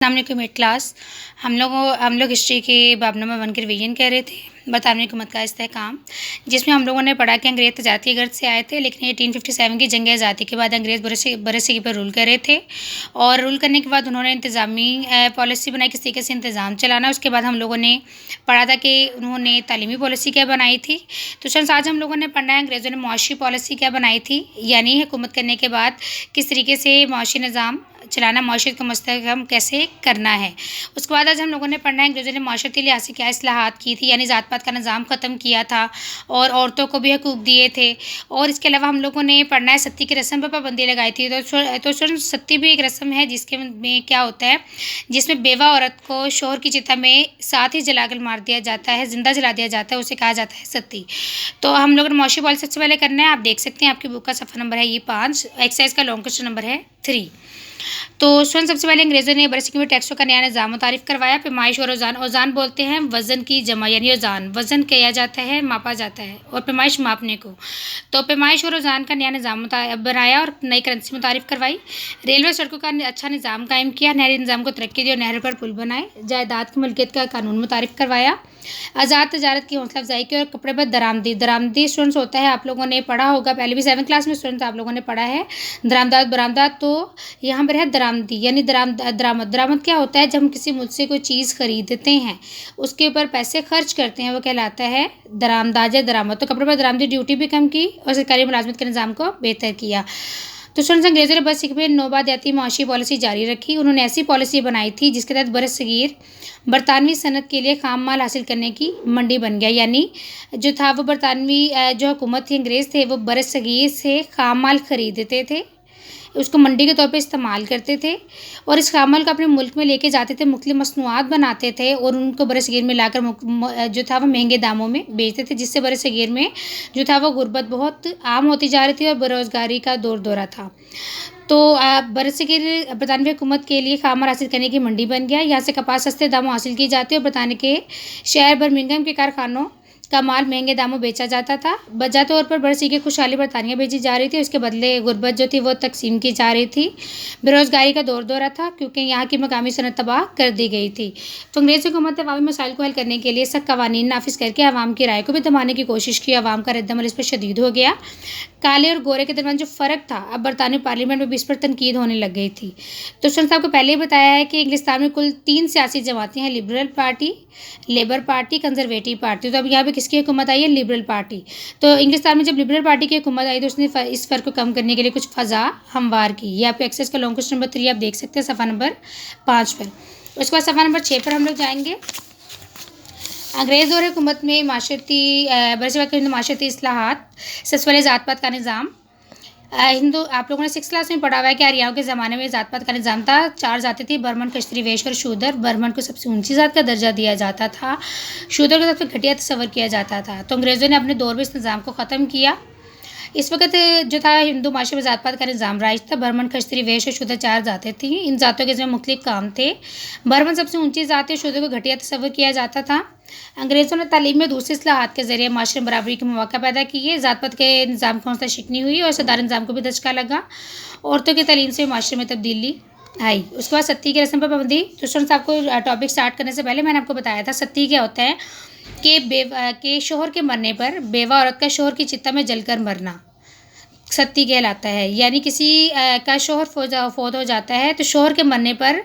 अस्सलाम क्लास। हम लोग हिस्ट्री के बाब नंबर 1 के रिवीजन कर रहे थे, बरतानवी हुकूमत का इस्तेहकाम, जिसमें हम लोगों ने पढ़ा कि अंग्रेज़ तजारती गर्द से आए थे, लेकिन 1857 की जंग आज़ादी के बाद अंग्रेज़ बरसगीर पर रूल कर रहे थे। और रूल करने के बाद उन्होंने इंतज़ामी पॉलिसी बनाई, किस तरीके से इंतज़ाम चलाना। उसके बाद हम लोगों ने पढ़ा था कि उन्होंने तालीमी पॉलिसी क्या बनाई थी। तो फ्रेंड्स, आज हम लोगों ने पढ़ना है अंग्रेज़ों ने मुआशी पॉलिसी क्या बनाई थी, यानी हुकूमत करने के बाद किस तरीके से मुआशी निज़ाम चलाना, माशरत को मुस्तहकम कैसे करना है। उसके बाद आज हम लोगों ने पढ़ना है अंग्रेज़ों ने माशरती लिहाज से क्या इस्लाहात की थी, यानी ज़ात पात का निज़ाम ख़त्म किया था और औरतों को भी हकूक़ दिए थे। और इसके अलावा हम लोगों ने पढ़ना है सत्ती की रस्म पर पाबंदी लगाई थी। तो सत्ती भी एक रस्म है जिसके में क्या होता है, जिसमें बेवा औरत को शोहर की चिता में साथ ही जलाकर मार दिया जाता है, ज़िंदा जला दिया जाता है, उसे कहा जाता है सत्ती। तो हम लोगों ने मुआशी पॉलिसी सबसे पहले करना है। आप देख सकते हैं आपकी बुक का सफ़ा नंबर है ये 5, एक्सरसाइज का लॉन्ग क्वेश्चन नंबर है 3। तो स्वयं सबसे पहले अंग्रेज़ों ने बरसगीर में टैक्सों का नया निज़ाम मुतारिफ़ करवाया। पैमाइश और औज़ान, औज़ान बोलते हैं वज़न की जमा, यानी औज़ान वज़न किया जाता है, मापा जाता है, और पैमाइश मापने को। तो पैमाइश और औज़ान का नया निज़ाम बनाया और नई करेंसी मुतारिफ़ करवाई। रेलवे सड़कों का अच्छा निज़ाम कायम किया, नहरी निज़ाम को तरक्की दी और नहर पर पुल बनाए। जायदाद की मलकियत का कानून मुतारिफ़ करवाया। आज़ाद तजारत की हौसला अफजाई की और कपड़े पर दरामदी। दरामदी स्टूडेंट्स होता है, आप लोगों ने पढ़ा होगा, पहले भी 7th क्लास में स्टूडेंट्स आप लोगों ने पढ़ा है दरामदाद बरामदाद। तो यहाँ पर है दरामदी, यानी दरामद। दरामद क्या होता है, जब हम किसी मुल्क से कोई चीज़ खरीदते हैं, उसके ऊपर पैसे खर्च करते हैं, वो कहलाता है दरामदाज या दरामद। तो कपड़े पर दरामदी ड्यूटी भी कम की और सरकारी मुलाजमत के निज़ाम को बेहतर किया। तो स्टूडेंट्स, अंग्रेज़ों ने बरसगीर में नौबादियाती मुआशी पॉलिसी जारी रखी। उन्होंने ऐसी पॉलिसी बनाई थी जिसके तहत बरसगीर बरतानवी सनत के लिए खाम माल हासिल करने की मंडी बन गया, यानी जो था वो बरतानवी जो हुकूमत थी, अंग्रेज़ थे, वो बरसगीर से खाम माल खरीदते थे, उसको मंडी के तौर पे इस्तेमाल करते थे और इस खाम माल को अपने मुल्क में लेके जाते थे, मुख्तलिफ मसनूआत बनाते थे और उनको बरसगीर में लाकर जो था वो महंगे दामों में बेचते थे, जिससे बरसगीर में जो था वो गुर्बत बहुत आम होती जा रही थी और बेरोज़गारी का दौर दौरा था। तो बरसगीर बरतानवी हुकूमत के लिए खाम माल हासिल करने की मंडी बन गया। यहाँ से कपास सस्ते दामों हासिल की जाती है और बरतानिया के शहर बर्मिंघम के कारखानों का माल महंगे दामों बेचा जाता था। वजह तौर पर बरसगीर की खुशहाली बरतानिया भेजी जा रही थी, उसके बदले गुर्बत जो थी वो तकसीम की जा रही थी। बेरोज़गारी का दौर दौरा था क्योंकि यहाँ की मकामी सनत तबाह कर दी गई थी। तो अंग्रेज़ हुकूमत ने अवामी मसाइल को हल करने के लिए सख्त कवानीन नाफिज करके आवाम की राय को भी दबाने की कोशिश की। आवाम का रद्दमल इस पर शदीद हो गया। काले और गोरे के दरमियान जो फ़र्क था, अब बरतानवी पार्लियामेंट में भी इस पर तनकीद होने लग गई थी। तो स्टूडेंट्स, आपको पहले ही बताया है कि इंग्लिस्तान में कुल 3 सियासी जमातें हैं, liberal party, labour party, conservative party. तो अब यहाँ पे किसकी हुकूमत आई है, लिबरल पार्टी। तो इंग्लिस्तान में जब लिबरल पार्टी की हुकूमत आई तो उसने इस फ़र्क को कम करने के लिए कुछ फ़ज़ा हमवार की। ये आपको एक्सेस का लॉन्ग क्वेश्चन नंबर 3 आप देख सकते हैं सफ़ा नंबर 5 पर। उसके बाद सफ़ा नंबर 6 पर हम लोग जाएंगे। अंग्रेज़ दौर हुकूमत में माशरती इस्लाहात, सबसे पहले ज़ात पात का निज़ाम। हिंदू आप लोगों ने 6th क्लास में पढ़ा हुआ है कि आर्यों के ज़माने में ज़ात पात का निज़ाम था। 4 ज़ातें थी, ब्राह्मण, क्षत्रिय, वैश्य और शूद्र। ब्राह्मण को सबसे ऊंची ज़ात का दर्जा दिया जाता था, शूद्र को सबसे घटिया तस्वर किया जाता था। तो अंग्रेज़ों ने अपने दौर में इस निज़ाम को ख़त्म किया। इस वक्त जो था हिंदू माशरे में ज़ात पात का निज़ाम राइज था। ब्राह्मण, क्षत्रिय, वैश्य और शूद्र 4 ज़ातें थीं। इन ज़ातों के जिसमें मुख्तलिफ काम थे। ब्राह्मण सबसे ऊंची ज़ात है, शूद्र को घटिया तस्वर किया जाता था। अंग्रेज़ों ने तालीम में दूसरे इस्लाहात के ज़रिए माशरे में बराबरी के मौका पैदा किए। ज़ात पात के निज़ाम को हौसला शिकनी हुई और सदार निज़ाम को भी दचका लगा। औरतों की तालीम से माशरे में तब्दीली आई। उसके बाद सत्ती की रस्म पर पाबंदी। तो स्टूडेंट्स, आपको टॉपिक स्टार्ट करने से पहले मैंने आपको बताया था सत्ती क्या होता है कि शोहर के मरने पर बेवा औरत का शोहर की चिता में जलकर मरना सत्ती कहलाता है। यानी किसी का शोहर फौत हो जाता है तो शोहर के मरने पर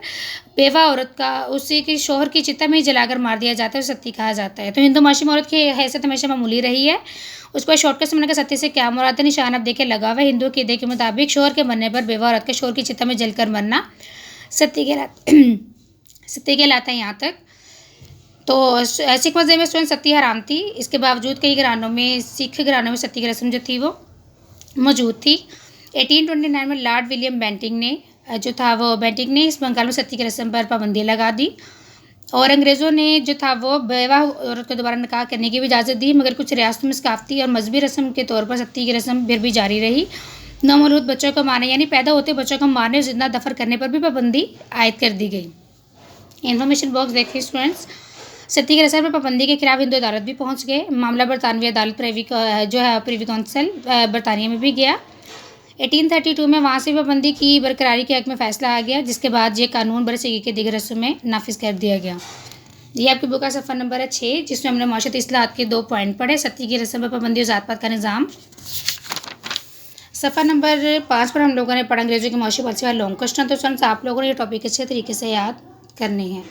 बेवा औरत का उसी की शोहर की चिता में ही जलाकर मार दिया जाता है, सत्ती कहा जाता है। तो हिंदू माशरे में औरत की हैसियत हमेशा मामूली रही है। उस पर शॉर्टकट से मैंने कहा सत्ती से क्या मुराद है, निशान आप देखे लगा हुआ है। हिंदू के ईदे के मुताबिक शोहर के मरने पर बेवा औरत के शोहर की चिता में जलकर मरना सत्ती कहलाता है। यहाँ तक तो सिख मज़हब में स्वयं सत्ती हराम थी। इसके बावजूद कई घरानों में, सिख घरानों में सत्ती की रस्म जो थी वो मौजूद थी। 1829 में लॉर्ड विलियम बेंटिंग ने इस बंगाल में सत्ती की रस्म पर पाबंदी लगा दी और अंग्रेज़ों ने जो था वो बेवा औरत को दोबारा निकाह करने की भी इजाज़त दी, मगर कुछ रियासतों में सकाफ़ती और मजहबी रस्म के तौर पर सत्ती की रस्म फिर भी जारी रही। नवमौलूद बच्चों को मारने, यानी पैदा होते बच्चों को मारने और जिंदा दफन करने पर भी पाबंदी आयद कर दी गई। इन्फॉर्मेशन बॉक्स देखिए स्टूडेंट्स, सत्ती की रस्म पर पाबंदी के खिलाफ हिंदू अदालत भी पहुंच गए। मामला बरतानवी अदालत प्रिवी काउंसिल बरतानिया में भी गया। 1832 में वहाँ से पाबंदी की बरकरारी के हक में फ़ैसला आ गया, जिसके बाद ये कानून बरसगी के दीगर रस्म में नाफिज कर दिया गया। ये आपकी बुक का सफ़र नंबर है 6, जिसमें हमने माशरती इस्लाहात के 2 पॉइंट पढ़े। सती की रस्म पर पाबंदी और ज़ात पात का निज़ाम। सफ़र नंबर 5 पर हम लोगों ने पढ़ा अंग्रेज़ों की मुआशी पॉलिसी वाले लॉन्ग क्वेश्चन। तो फ्रेंड्स, आप लोगों ने ये टॉपिक अच्छे तरीके से याद करने हैं।